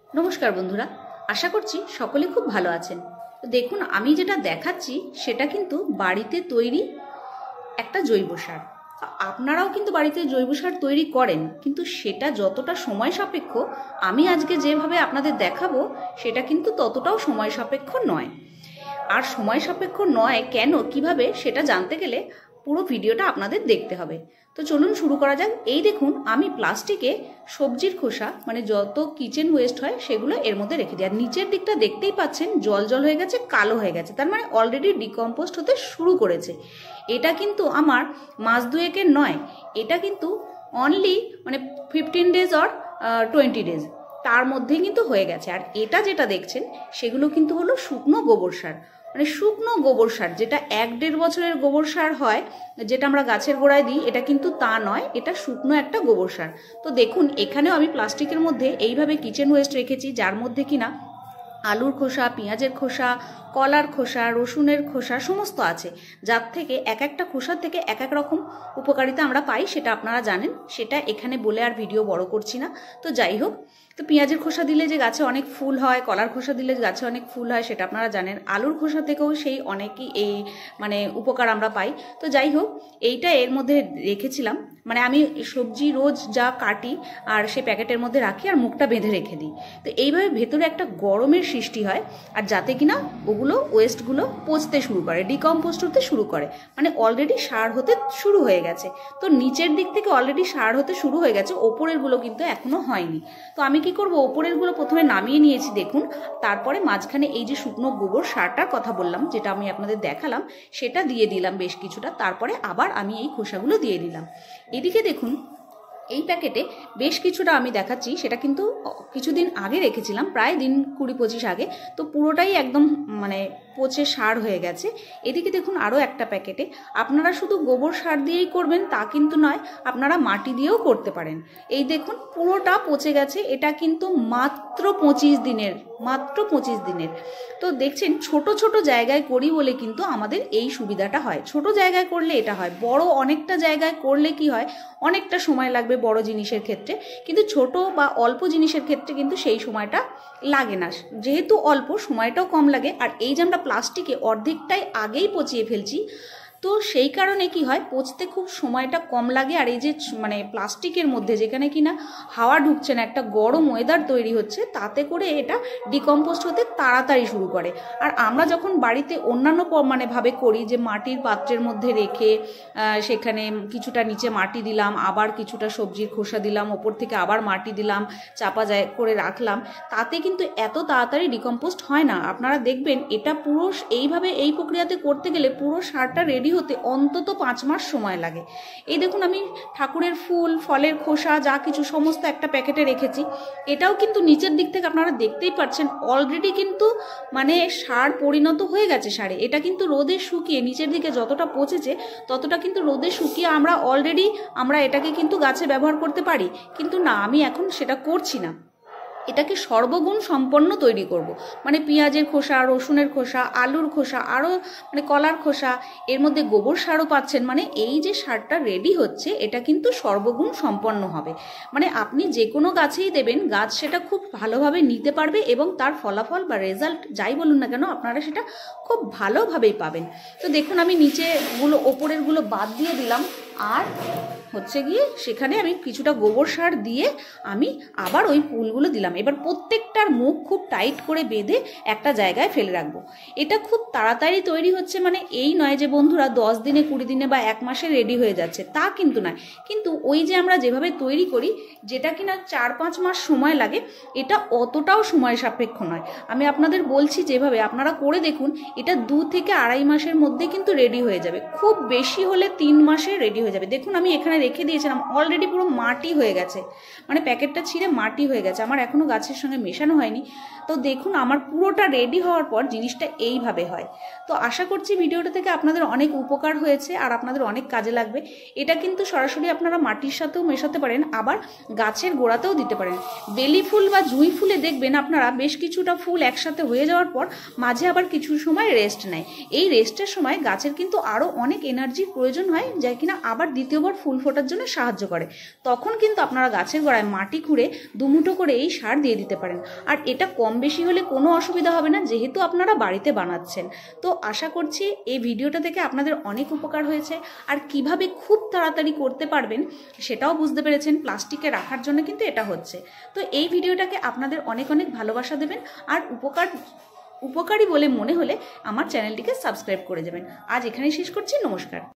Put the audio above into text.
नमस्कार बंधुरा आशा करছি সকলে খুব ভালো আছেন। তো দেখুন আমি যেটা দেখাচ্ছি সেটা কিন্তু বাড়িতে তৈরি একটা জৈব সার। আপনারাও কিন্তু বাড়িতে জৈব সার তৈরি করেন, কিন্তু সেটা যতটা সময় সাপেক্ষ আমি আজকে যেভাবে আপনাদের দেখাবো সেটা কিন্তু ততটাও সময় সাপেক্ষ নয়। আর সময় সাপেক্ষ নয় কেন, কিভাবে সেটা জানতে গেলে পুরো ভিডিওটা আপনাদের দেখতে হবে। তো চলুন শুরু করা যাক। এই দেখুন আমি প্লাস্টিকে সবজির খোসা মানে যত কিচেন ওয়েস্ট হয় সেগুলো এর মধ্যে রেখে দিই। আর নিচের দিকটা দেখতেই পাচ্ছেন জল জল হয়ে গেছে, কালো হয়ে গেছে, তার মানে অলরেডি ডিকম্পোস্ট হতে শুরু করেছে। এটা কিন্তু আমার মাস দুয়েকের নয়, এটা কিন্তু অনলি মানে 15 ডেজ অর 20 ডেজ তার মধ্যেই কিন্তু হয়ে গেছে। আর এটা যেটা দেখছেন সেগুলো কিন্তু হলো শুকনো গোবর সার, মানে শুকনো গোবর সার, যেটা 1-1.5 বছরের গোবর সার হয় যেটা আমরা গাছের গোড়ায় দিই, এটা কিন্তু তা নয়, এটা শুকনো একটা গোবর সার। তো দেখুন এখানেও আমি প্লাস্টিকের মধ্যে এইভাবে কিচেন ওয়েস্ট রেখেছি, যার মধ্যে কিনা আলুর খোসা, পেঁয়াজের খোসা, কলার খোসা, রসুনের খোসা সমস্ত আছে, যার থেকে এক একটা খোসার থেকে এক এক রকম উপকারিতা আমরা পাই, সেটা আপনারা জানেন, সেটা এখানে বলে আর ভিডিও বড় করছি না। তো যাই হোক, তো পেঁয়াজের খোসা দিলে যে গাছে অনেক ফুল হয়, কলার খোসা দিলে গাছে অনেক ফুল হয় সেটা আপনারা জানেন, আলুর খোসা থেকেও সেই অনেকই এই মানে উপকার আমরা পাই। তো যাই হোক, এইটা এর মধ্যে রেখেছিলাম, মানে আমি সবজি রোজ যা কাটি আর সে প্যাকেটের মধ্যে রাখি আর মুখটা বেঁধে রেখে দিই। তো এইভাবে ভেতরে একটা গরমের সৃষ্টি হয়, আর যাতে কিনা ওগুলো ওয়েস্টগুলো পচতে শুরু করে, ডিকম্পোস্ট হতে শুরু করে, মানে অলরেডি সার হতে শুরু হয়ে গেছে। তো নিচের দিক থেকে অলরেডি সার হতে শুরু হয়ে গেছে, ওপরের গুলো কিন্তু এখনো হয়নি। তো আমি কি করব, ওপরের গুলো প্রথমে নামিয়ে নিয়েছি দেখুন, তারপরে মাঝখানে এই যে শুকনো গোবর সারটার কথা বললাম যেটা আমি আপনাদের দেখালাম সেটা দিয়ে দিলাম বেশ কিছুটা, তারপরে আবার আমি এই খোসাগুলো দিয়ে দিলাম। এদিকে দেখুন এই প্যাকেটে বেশ কিছুটা আমি দেখাচ্ছি, সেটা কিন্তু কিছুদিন আগে রেখেছিলাম, প্রায় দিন 20-25 আগে, তো পুরোটাই একদম মানে পচে সার হয়ে গেছে। এদিকে দেখুন আরও একটা প্যাকেটে, আপনারা শুধু গোবর সার দিয়েই করবেন তা কিন্তু নয়, আপনারা মাটি দিয়েও করতে পারেন। এই দেখুন পুরোটা পচে গেছে, এটা কিন্তু মাত্র 25 দিনের, মাত্র 25 দিনের। তো দেখছেন ছোট ছোট জায়গায় করি বলে কিন্তু আমাদের এই সুবিধাটা হয়, ছোট জায়গায় করলে এটা হয়, বড় অনেকটা জায়গায় করলে কি হয়, অনেকটা সময় লাগবে বড় জিনিসের ক্ষেত্রে, কিন্তু ছোট বা অল্প জিনিসের ক্ষেত্রে কিন্তু সেই সময়টা লাগে না, যেহেতু অল্প সময়টাও কম লাগে। আর এই যে আমরা প্লাস্টিকে অর্ধেকটাই আগেই পচিয়ে ফেলছি, তো সেই কারণে কি হয়, পচতে খুব সময়টা কম লাগে। আর এই যে মানে প্লাস্টিকের মধ্যে যেখানে কিনা হাওয়া ঢুকছে না, একটা গরম ওয়েদার তৈরি হচ্ছে, তাতে করে এটা ডিকম্পোস্ট হতে তাড়াতাড়ি শুরু করে। আর আমরা যখন বাড়িতে অন্যান্য মানে ভাবে করি, যে মাটির পাত্রের মধ্যে রেখে সেখানে কিছুটা নিচে মাটি দিলাম, আবার কিছুটা সবজির খোসা দিলাম, ওপর থেকে আবার মাটি দিলাম, চাপা যায় করে রাখলাম, তাতে কিন্তু এত তাড়াতাড়ি ডিকম্পোস্ট হয় না। আপনারা দেখবেন এটা পুরো এইভাবে এই প্রক্রিয়াতে করতে গেলে পুরো সারটা রেডি হতে অন্তত 5 মাস সময় লাগে। এই দেখুন আমি ঠাকুরের ফুল, ফলের খোসা যা কিছু সমস্ত একটা প্যাকেটে রেখেছি, এটাও কিন্তু নিচের দিক থেকে আপনারা দেখতেই পাচ্ছেন অলরেডি কিন্তু মানে সার পরিণত হয়ে গেছে সারে। এটা কিন্তু রোদে শুকিয়ে নিচের দিকে যতটা পচেছে ততটা কিন্তু রোদে শুকিয়ে আমরা এটাকে কিন্তু গাছে ব্যবহার করতে পারি, কিন্তু না, আমি এখন সেটা করছি না, এটাকে সর্বগুণ সম্পন্ন তৈরি করব। মানে পেঁয়াজের খোসা, রসুনের খোসা, আলুর খোসা, আরও মানে কলার খোসা, এর মধ্যে গোবর সারও পাচ্ছেন, মানে এই যে সারটা রেডি হচ্ছে এটা কিন্তু সর্বগুণ সম্পন্ন হবে। মানে আপনি যে কোনো গাছেই দেবেন, গাছ সেটা খুব ভালোভাবে নিতে পারবে এবং তার ফলাফল বা রেজাল্ট যাই বলুন না কেন আপনারা সেটা খুব ভালোভাবেই পাবেন। তো দেখুন আমি নিচেগুলো ওপরেরগুলো বাদ দিয়ে দিলাম, আর হচ্ছে গিয়ে সেখানে আমি কিছুটা গোবর সার দিয়ে আমি আবার ওই ফুলগুলো দিলাম। এবার প্রত্যেকটার মুখ খুব টাইট করে বেঁধে একটা জায়গায় ফেলে রাখবো। এটা খুব তাড়াতাড়ি তৈরি হচ্ছে, মানে এই নয় যে বন্ধুরা 10 দিনে, 20 দিনে বা 1 মাসে রেডি হয়ে যাচ্ছে, তা কিন্তু নয়। কিন্তু ওই যে আমরা যেভাবে তৈরি করি, যেটা কিনা 4-5 মাস সময় লাগে, এটা অতটাও সময় সাপেক্ষ নয়। আমি আপনাদের বলছি যেভাবে আপনারা করে দেখুন, এটা 2 থেকে 2.5 মাসের মধ্যে কিন্তু রেডি হয়ে যাবে, খুব বেশি হলে 3 মাসে রেডি হয়ে যাবে। দেখুন আমি এখানে রেখে দিয়েছিলাম, অলরেডি পুরো মাটি হয়ে গেছে, মানে প্যাকেটটা ছিঁড়ে মাটি হয়ে গেছে, আমার এখনো গাছের সঙ্গে মেশানো হয়নি। তো দেখুন আমার পুরোটা রেডি হওয়ার পর জিনিসটা এইভাবে হয়। তো আশা করছি ভিডিওটা থেকে আপনাদের অনেক উপকার হয়েছে আর আপনাদের অনেক কাজে লাগবে। এটা কিন্তু সরাসরি আপনারা মাটির সাথেও মেশাতে পারেন, আবার গাছের গোড়াতেও দিতে পারেন। বেলি ফুল বা জুঁই ফুলে দেখবেন আপনারা বেশ কিছুটা ফুল একসাথে হয়ে যাওয়ার পর মাঝে আবার কিছু সময় রেস্ট নেয়। এই রেস্টের সময় গাছের কিন্তু আরও অনেক এনার্জির প্রয়োজন হয়, যা কিনা আবার দ্বিতীয়বার ফুল ফোটার জন্য সাহায্য করে। তখন কিন্তু আপনারা গাছের গোড়ায় মাটি খুঁড়ে দুমুঠো করে এই সার দিয়ে দিতে পারেন। আর এটা কম বেশি হলে কোনো অসুবিধা হবে না, যেহেতু আপনারা বাড়িতে বানাচ্ছেন। তো আশা করছি এই ভিডিওটা থেকে আপনাদের অনেক উপকার হয়েছে, আর কিভাবে খুব তাড়াতাড়ি করতে পারবেন সেটাও বুঝতে পেরেছেন। প্লাস্টিকে রাখার জন্য কিন্তু এটা হচ্ছে। তো এই ভিডিওটাকে আপনাদের অনেক অনেক ভালোবাসা দেবেন, আর উপকারী বলে মনে হলে আমার চ্যানেলটিকে সাবস্ক্রাইব করে যাবেন। আজ এখানেই শেষ করছি, নমস্কার।